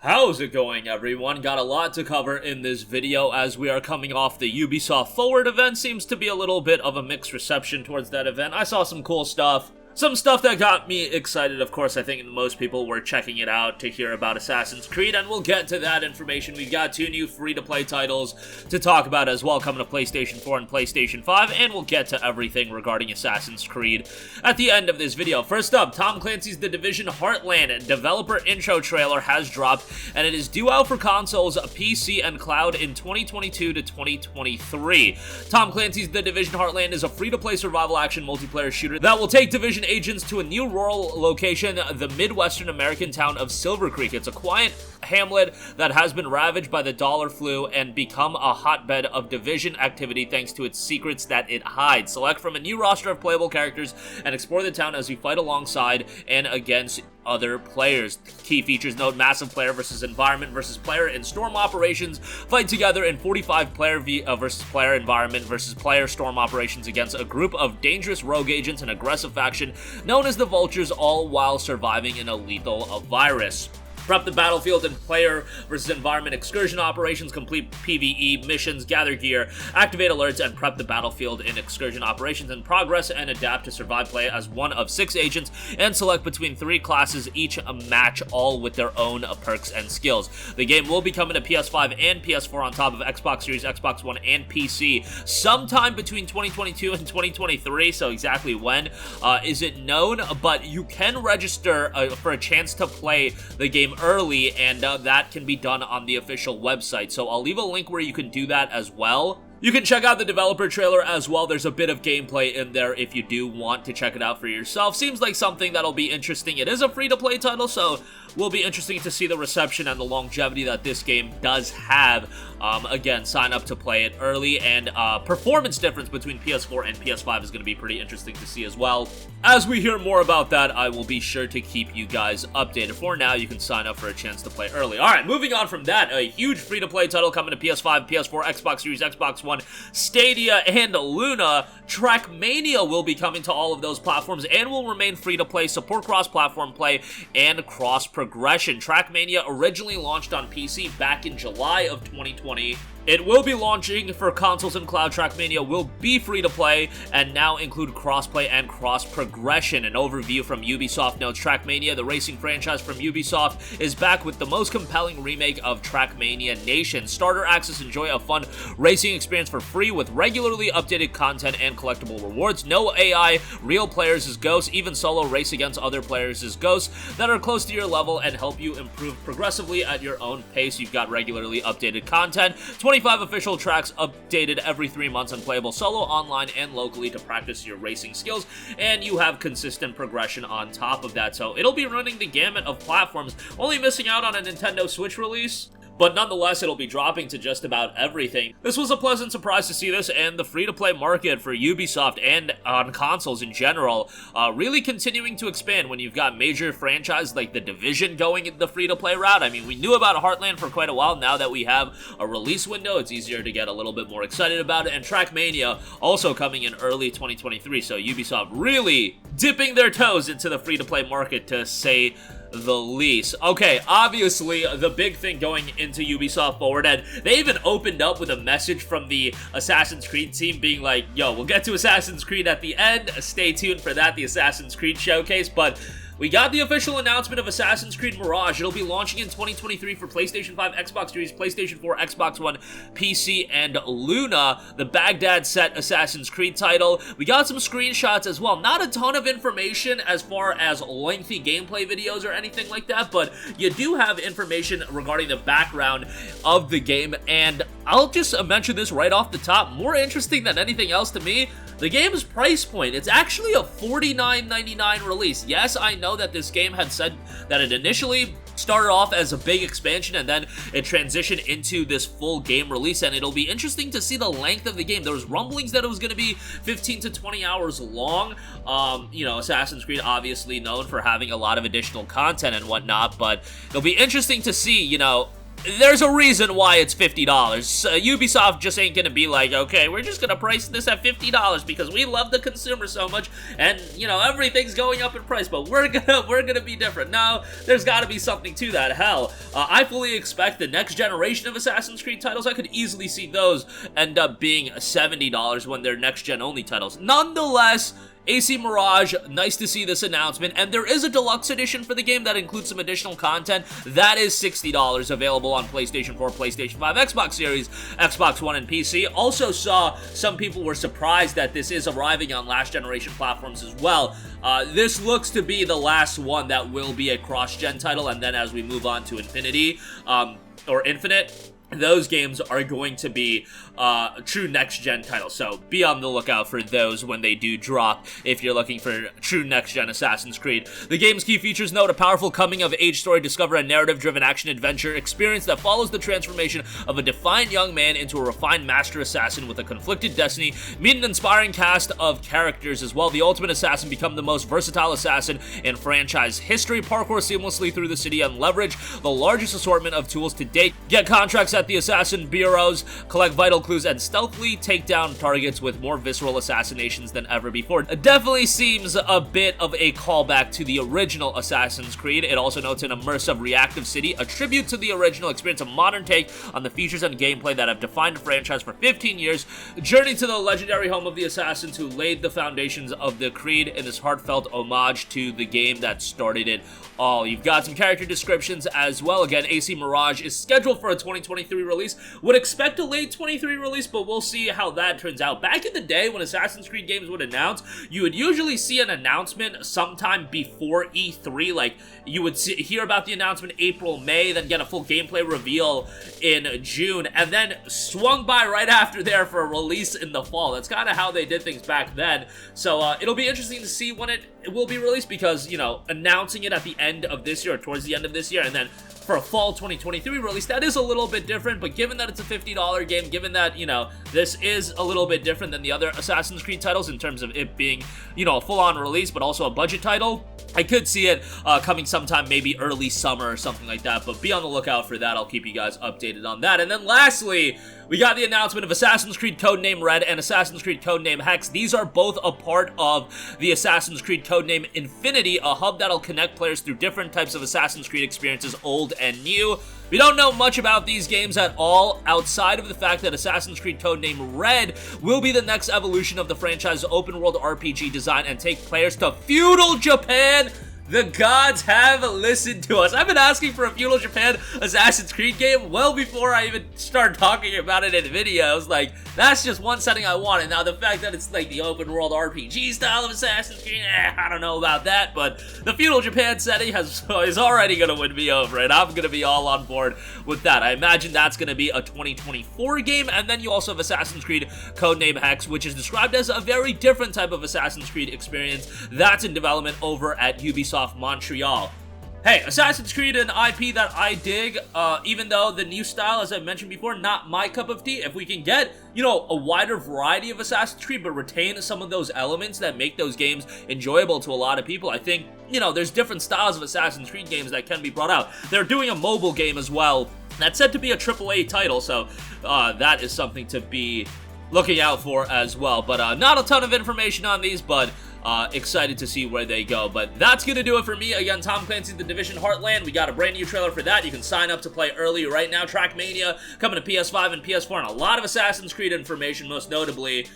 How's it going, everyone? Got a lot to cover in this video as we are coming off the Ubisoft Forward event. Seems to be a little bit of a mixed reception towards that event. I saw some cool stuff. Some stuff that got me excited. Of course, I think most people were checking it out to hear about Assassin's Creed, and we'll get to that information. We've got two new free-to-play titles to talk about as well, coming to PlayStation 4 and PlayStation 5, and we'll get to everything regarding Assassin's Creed at the end of this video. First up, Tom Clancy's The Division Heartland developer intro trailer has dropped, and it is due out for consoles, PC, and cloud in 2022 to 2023. Tom Clancy's The Division Heartland is a free-to-play survival action multiplayer shooter that will take Division agents to a new rural location, the Midwestern American town of Silver Creek. It's a quiet hamlet that has been ravaged by the dollar flu and become a hotbed of Division activity thanks to its secrets that it hides. Select from a new roster of playable characters and explore the town as you fight alongside and against other players. Key features note massive player versus environment versus player in storm operations. Fight together in 45 player versus player environment versus player storm operations against a group of dangerous rogue agents and aggressive faction known as the Vultures, all while surviving in a lethal virus. Prep the battlefield in player versus environment excursion operations, complete PvE missions, gather gear, activate alerts, and prep the battlefield in excursion operations in progress, and adapt to survive play as one of 6 agents, and select between 3 classes, each a match, all with their own perks and skills. The game will be coming to PS5 and PS4 on top of Xbox Series, Xbox One, and PC sometime between 2022 and 2023, so exactly when isn't known, but you can register for a chance to play the game early, and that can be done on the official website, so I'll leave a link where you can do that as well. You can check out the developer trailer as well. There's a bit of gameplay in there if you do want to check it out for yourself. Seems like something that'll be interesting. It is a free-to-play title, so will be interesting to see the reception and the longevity that this game does have. Again, sign up to play it early, and performance difference between PS4 and PS5 is going to be pretty interesting to see as well. As we hear more about that, I will be sure to keep you guys updated. For now, you can sign up for a chance to play early. Alright, moving on from that, a huge free-to-play title coming to PS5, PS4, Xbox Series, Xbox One, Stadia, and Luna. Trackmania will be coming to all of those platforms and will remain free-to-play, support cross-platform play, and cross-progression. Trackmania originally launched on PC back in July of 2020. It will be launching for consoles and cloud. Trackmania will be free-to-play and now include crossplay and cross-progression. An overview from Ubisoft notes Trackmania, the racing franchise from Ubisoft, is back with the most compelling remake of Trackmania Nation. Starter access, enjoy a fun racing experience for free with regularly updated content and collectible rewards. No AI, real players as ghosts, even solo race against other players as ghosts that are close to your level and help you improve progressively at your own pace. You've got regularly updated content, 25 official tracks updated every 3 months and playable solo, online, and locally to practice your racing skills, and you have consistent progression on top of that. So it'll be running the gamut of platforms, only missing out on a Nintendo Switch release, but nonetheless, it'll be dropping to just about everything. This was a pleasant surprise to see this, and the free-to-play market for Ubisoft and on consoles in general really continuing to expand when you've got major franchises like The Division going the free-to-play route. I mean, we knew about Heartland for quite a while. Now that we have a release window, it's easier to get a little bit more excited about it, and Trackmania also coming in early 2023, so Ubisoft really dipping their toes into the free-to-play market, to say the least. Okay, obviously, the big thing going into Ubisoft Forward, and they even opened up with a message from the Assassin's Creed team being like, yo, we'll get to Assassin's Creed at the end, stay tuned for that, the Assassin's Creed showcase, but we got the official announcement of Assassin's Creed Mirage. It'll be launching in 2023 for PlayStation 5, Xbox Series, PlayStation 4, Xbox One, PC, and Luna, the Baghdad set Assassin's Creed title. We got some screenshots as well. Not a ton of information as far as lengthy gameplay videos or anything like that, but you do have information regarding the background of the game, and I'll just mention this right off the top. More interesting than anything else to me, the game's price point. It's actually a $49.99 release. Yes, I know that this game had said that it initially started off as a big expansion and then it transitioned into this full game release, and it'll be interesting to see the length of the game. There was rumblings that it was going to be 15 to 20 hours long. You know, Assassin's Creed obviously known for having a lot of additional content and whatnot, but it'll be interesting to see, you know, there's a reason why it's $50. Ubisoft just ain't gonna be like, okay, we're just gonna price this at $50 because we love the consumer so much, and you know everything's going up in price, but we're gonna be different. No, there's got to be something to that. Hell, I fully expect the next generation of Assassin's Creed titles. I could easily see those end up being $70 when they're next gen only titles. Nonetheless, AC Mirage, nice to see this announcement, and there is a deluxe edition for the game that includes some additional content. That is $60, available on PlayStation 4, PlayStation 5, Xbox Series, Xbox One, and PC. Also saw some people were surprised that this is arriving on last generation platforms as well. This looks to be the last one that will be a cross-gen title, and then as we move on to Infinity, or Infinite, those games are going to be true next-gen titles, so be on the lookout for those when they do drop if you're looking for true next-gen Assassin's Creed. The game's key features note a powerful coming-of-age story, discover a narrative-driven action-adventure experience that follows the transformation of a defiant young man into a refined master assassin with a conflicted destiny. Meet an inspiring cast of characters as well. The ultimate assassin, become the most versatile assassin in franchise history, parkour seamlessly through the city and leverage the largest assortment of tools to date. Get contracts at the assassin bureaus, collect vital clues, and stealthily take down targets with more visceral assassinations than ever before. It definitely seems a bit of a callback to the original Assassin's Creed. It also notes an immersive, reactive city, a tribute to the original experience, a modern take on the features and gameplay that have defined the franchise for 15 years. Journey to the legendary home of the assassins who laid the foundations of the Creed in this heartfelt homage to the game that started it all. You've got some character descriptions as well. Again, AC Mirage is scheduled for a 2023 release. Would expect a late 23 release, but we'll see how that turns out. Back in the day when Assassin's Creed games would announce, you would usually see an announcement sometime before E3. Like, you would hear about the announcement April, May, then get a full gameplay reveal in June, and then swung by right after there for a release in the fall. That's kind of how they did things back then. So it'll be interesting to see when it will be released, because, you know, announcing it at the end of this year or towards the end of this year, and then for a fall 2023 release, that is a little bit different. But given that it's a $50 game, given that, you know, this is a little bit different than the other Assassin's Creed titles in terms of it being, you know, a full-on release, but also a budget title, I could see it coming sometime maybe early summer or something like that, but be on the lookout for that. I'll keep you guys updated on that. And then lastly, we got the announcement of Assassin's Creed Codename Red and Assassin's Creed Codename Hex. These are both a part of the Assassin's Creed Codename Infinity, a hub that'll connect players through different types of Assassin's Creed experiences, old and new. We don't know much about these games at all, outside of the fact that Assassin's Creed Codename Red will be the next evolution of the franchise's open-world RPG design and take players to feudal Japan. The gods have listened to us. I've been asking for a feudal Japan Assassin's Creed game well before I even started talking about it in videos. Like, that's just one setting I wanted. Now, the fact that it's like the open world RPG style of Assassin's Creed, I don't know about that, but the feudal Japan setting is already going to win me over, and I'm going to be all on board with that. I imagine that's going to be a 2024 game, and then you also have Assassin's Creed Codename Hex, which is described as a very different type of Assassin's Creed experience that's in development over at Ubisoft Montreal. Hey, Assassin's Creed, an IP that I dig, even though the new style, as I mentioned before, not my cup of tea. If we can get, you know, a wider variety of Assassin's Creed, but retain some of those elements that make those games enjoyable to a lot of people, I think, you know, there's different styles of Assassin's Creed games that can be brought out. They're doing a mobile game as well. That's said to be a AAA title, so that is something to be looking out for as well. But not a ton of information on these, but excited to see where they go. But that's gonna do it for me. Again, Tom Clancy, The Division Heartland. We got a brand new trailer for that. You can sign up to play early right now. Trackmania coming to PS5 and PS4, and a lot of Assassin's Creed information, most notably.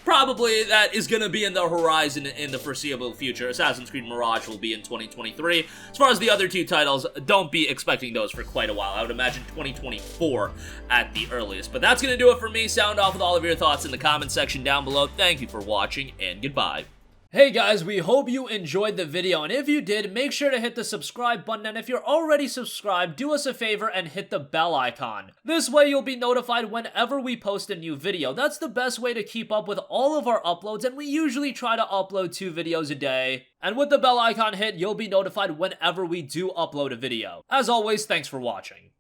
Probably that is going to be in the horizon in the foreseeable future. Assassin's Creed Mirage will be in 2023. As far as the other two titles, don't be expecting those for quite a while. I would imagine 2024 at the earliest. But that's going to do it for me. Sound off with all of your thoughts in the comment section down below. Thank you for watching, and goodbye. Hey guys, we hope you enjoyed the video, and if you did, make sure to hit the subscribe button, and if you're already subscribed, do us a favor and hit the bell icon. This way you'll be notified whenever we post a new video. That's the best way to keep up with all of our uploads, and we usually try to upload 2 videos a day. And with the bell icon hit, you'll be notified whenever we do upload a video. As always, thanks for watching.